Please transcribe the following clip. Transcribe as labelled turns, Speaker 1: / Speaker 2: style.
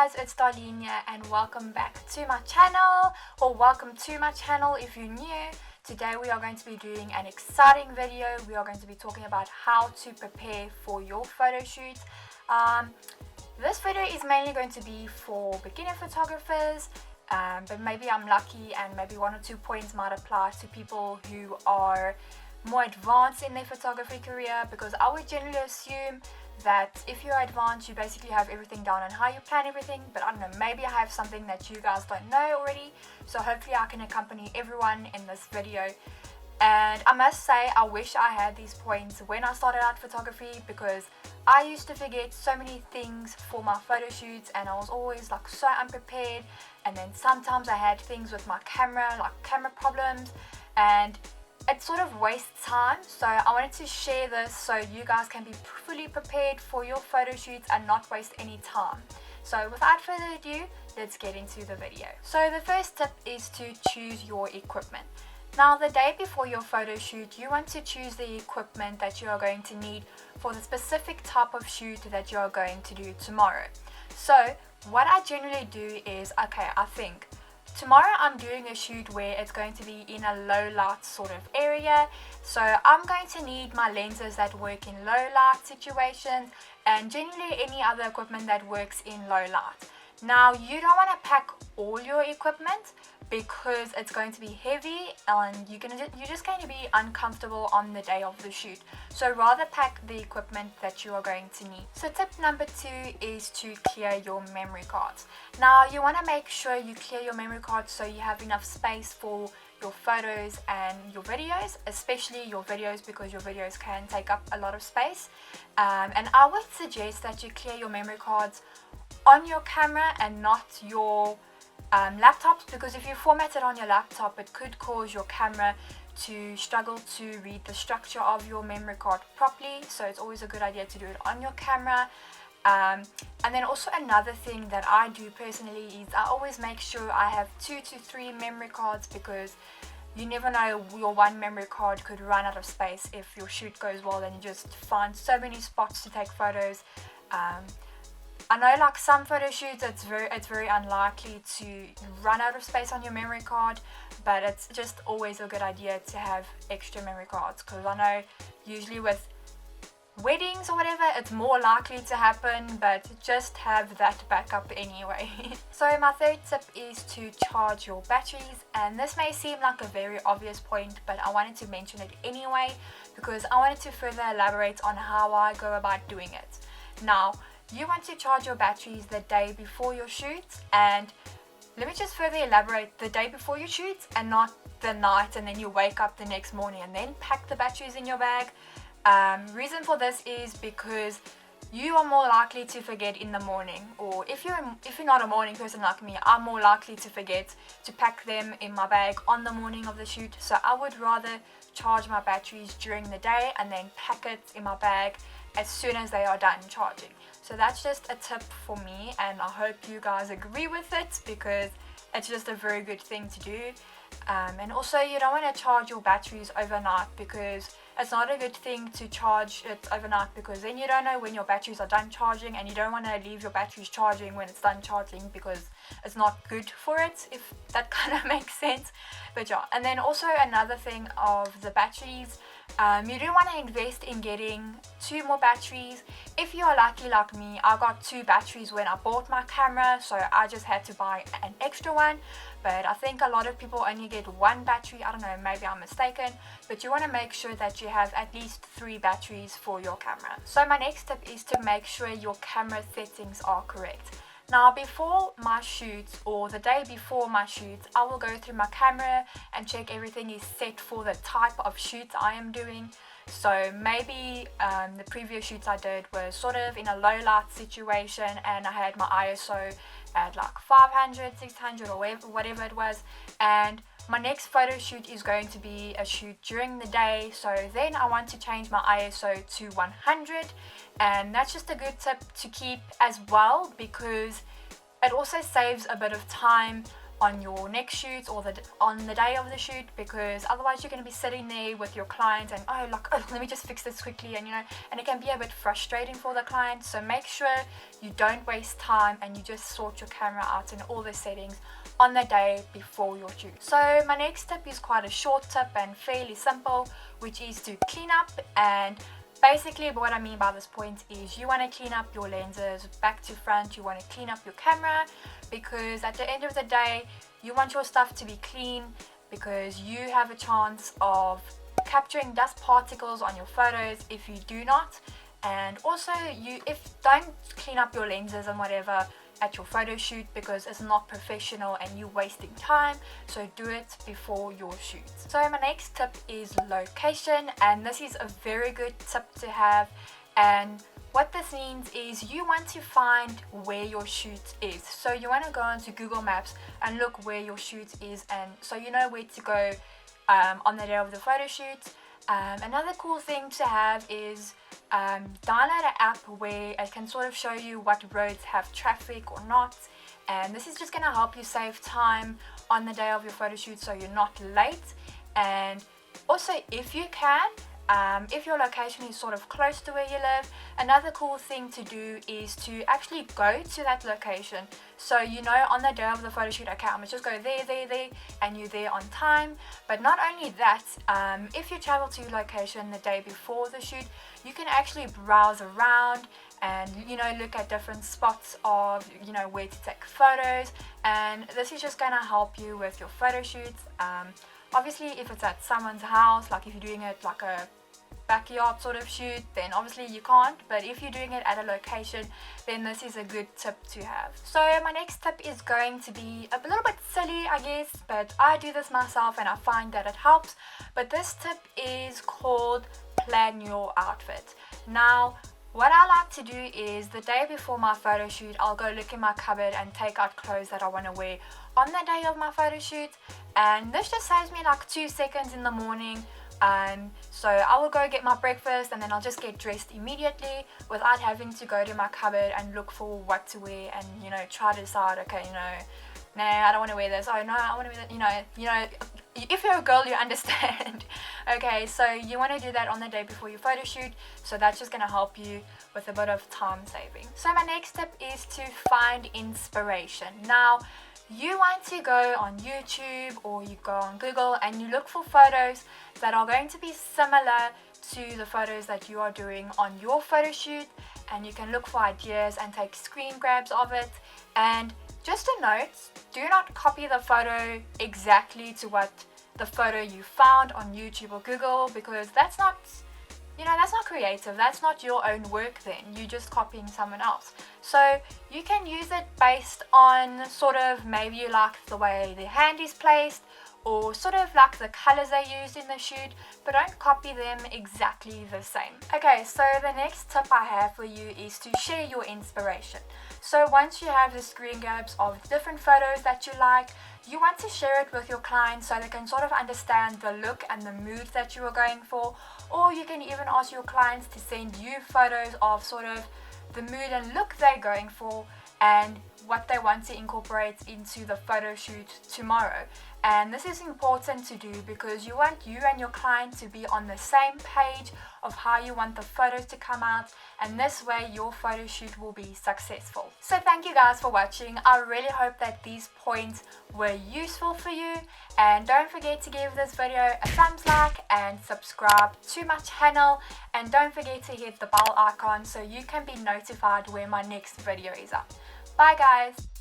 Speaker 1: guys, it's Darlene here and welcome back to my channel, or welcome to my channel if you're new. Today we are going to be doing an exciting video. We are going to be talking about how to prepare for your photo shoot. This video is mainly going to be for beginner photographers, but maybe I'm lucky and maybe one or two points might apply to people who are more advanced in their photography career, because I would generally assume that if you're advanced you basically have everything down on how you plan everything, but I don't know, maybe I have something that you guys don't know already, so hopefully I can accompany everyone in this video. And I must say, I wish I had these points when I started out photography, because I used to forget so many things for my photo shoots and I was always like so unprepared, and then sometimes I had things with my camera, like camera problems, and it sort of wastes time. So I wanted to share this so you guys can be fully prepared for your photo shoots and not waste any time. So without further ado, let's get into the video. So the first tip is to choose your equipment. Now, the day before your photo shoot, you want to choose the equipment that you are going to need for the specific type of shoot that you are going to do tomorrow. So what I generally do is, okay, I think tomorrow I'm doing a shoot where it's going to be in a low light sort of area, so I'm going to need my lenses that work in low light situations and generally any other equipment that works in low light. Now, you don't want to pack all your equipment because it's going to be heavy and you're just going to be uncomfortable on the day of the shoot. So rather pack the equipment that you are going to need. So tip number 2 is to clear your memory cards. Now, you want to make sure you clear your memory cards so you have enough space for your photos and your videos, especially your videos, because your videos can take up a lot of space. And I would suggest that you clear your memory cards on your camera and not your laptops, because if you format it on your laptop, it could cause your camera to struggle to read the structure of your memory card properly. So it's always a good idea to do it on your camera. And then also another thing that I do personally is I always make sure I have 2 to 3 memory cards, because you never know, your one memory card could run out of space if your shoot goes well and you just find so many spots to take photos. I know, like some photo shoots, it's very unlikely to run out of space on your memory card, but it's just always a good idea to have extra memory cards, because I know usually with weddings or whatever it's more likely to happen, but just have that backup anyway. So my third tip is to charge your batteries, and this may seem like a very obvious point, but I wanted to mention it anyway because I wanted to further elaborate on how I go about doing it. Now, you want to charge your batteries the day before your shoot, and let me just further elaborate, the day before your shoot and not the night and then you wake up the next morning and then pack the batteries in your bag. Reason for this is because you are more likely to forget in the morning, or if you're not a morning person like me, I'm more likely to forget to pack them in my bag on the morning of the shoot. So I would rather charge my batteries during the day and then pack it in my bag as soon as they are done charging. So that's just a tip for me, and I hope you guys agree with it, because it's just a very good thing to do. And also, you don't want to charge your batteries overnight, because it's not a good thing to charge it overnight, because then you don't know when your batteries are done charging, and you don't want to leave your batteries charging when it's done charging, because it's not good for it, if that kind of makes sense. But yeah, and then also another thing of the batteries, you do want to invest in getting 2 more batteries. If you are lucky like me, I got 2 batteries when I bought my camera, so I just had to buy an extra one. But I think a lot of people only get 1 battery. I don't know, maybe I'm mistaken, but you want to make sure that you have at least 3 batteries for your camera. So my next tip is to make sure your camera settings are correct. Now, before my shoots or the day before my shoots, I will go through my camera and check everything is set for the type of shoot I am doing. So maybe the previous shoots I did were sort of in a low light situation and I had my ISO at like 500, 600 or whatever it was, and my next photo shoot is going to be a shoot during the day, so then I want to change my ISO to 100, and that's just a good tip to keep as well, because it also saves a bit of time on your next shoot or on the day of the shoot, because otherwise you're going to be sitting there with your client and let me just fix this quickly, and and it can be a bit frustrating for the client. So make sure you don't waste time and you just sort your camera out and all the settings on the day before your shoot. So my next tip is quite a short tip and fairly simple, which is to clean up. And basically what I mean by this point is you want to clean up your lenses back to front, you want to clean up your camera, because at the end of the day you want your stuff to be clean, because you have a chance of capturing dust particles on your photos if you do not. And also don't clean up your lenses and whatever at your photo shoot, because it's not professional and you're wasting time. So do it before your shoot. So my next tip is location, and this is a very good tip to have. And what this means is you want to find where your shoot is. So you want to go onto Google Maps and look where your shoot is, and so you know where to go on the day of the photo shoot. Another cool thing to have is download an app where it can sort of show you what roads have traffic or not, and this is just going to help you save time on the day of your photo shoot so you're not late. And also, if you can, if your location is sort of close to where you live, another cool thing to do is to actually go to that location. So on the day of the photo shoot, okay, I'm gonna just go there, and you're there on time. But not only that, if you travel to your location the day before the shoot, you can actually browse around and look at different spots of where to take photos, and this is just gonna help you with your photo shoots. Obviously, if it's at someone's house, like if you're doing it like a backyard sort of shoot, then obviously you can't. But if you're doing it at a location, then this is a good tip to have. So my next tip is going to be a little bit silly, I guess, but I do this myself and I find that it helps. But this tip is called plan your outfit. Now, what I like to do is the day before my photo shoot, I'll go look in my cupboard and take out clothes that I want to wear on the day of my photo shoot, and this just saves me like 2 seconds in the morning. So I will go get my breakfast and then I'll just get dressed immediately without having to go to my cupboard and look for what to wear and try to decide, okay, nah, I don't want to wear this, oh no, I want to wear that, if you're a girl, you understand. Okay, so you want to do that on the day before your photo shoot, so that's just going to help you with a bit of time saving. So my next tip is to find inspiration. Now, you want to go on YouTube or you go on Google and you look for photos that are going to be similar to the photos that you are doing on your photo shoot, and you can look for ideas and take screen grabs of it. And just a note, do not copy the photo exactly to what the photo you found on YouTube or Google, because that's not creative. That's not your own work then. You're just copying someone else. So you can use it based on sort of maybe you like the way the hand is placed, or sort of like the colors they used in the shoot, but don't copy them exactly the same. Okay, so the next tip I have for you is to share your inspiration. So once you have the screen grabs of different photos that you like, you want to share it with your clients so they can sort of understand the look and the mood that you are going for. Or you can even ask your clients to send you photos of sort of the mood and look they're going for and what they want to incorporate into the photo shoot tomorrow. And this is important to do because you want you and your client to be on the same page of how you want the photos to come out, and this way your photo shoot will be successful. So thank you guys for watching. I really hope that these points were useful for you, and don't forget to give this video a thumbs like and subscribe to my channel, and don't forget to hit the bell icon so you can be notified when my next video is up. Bye guys!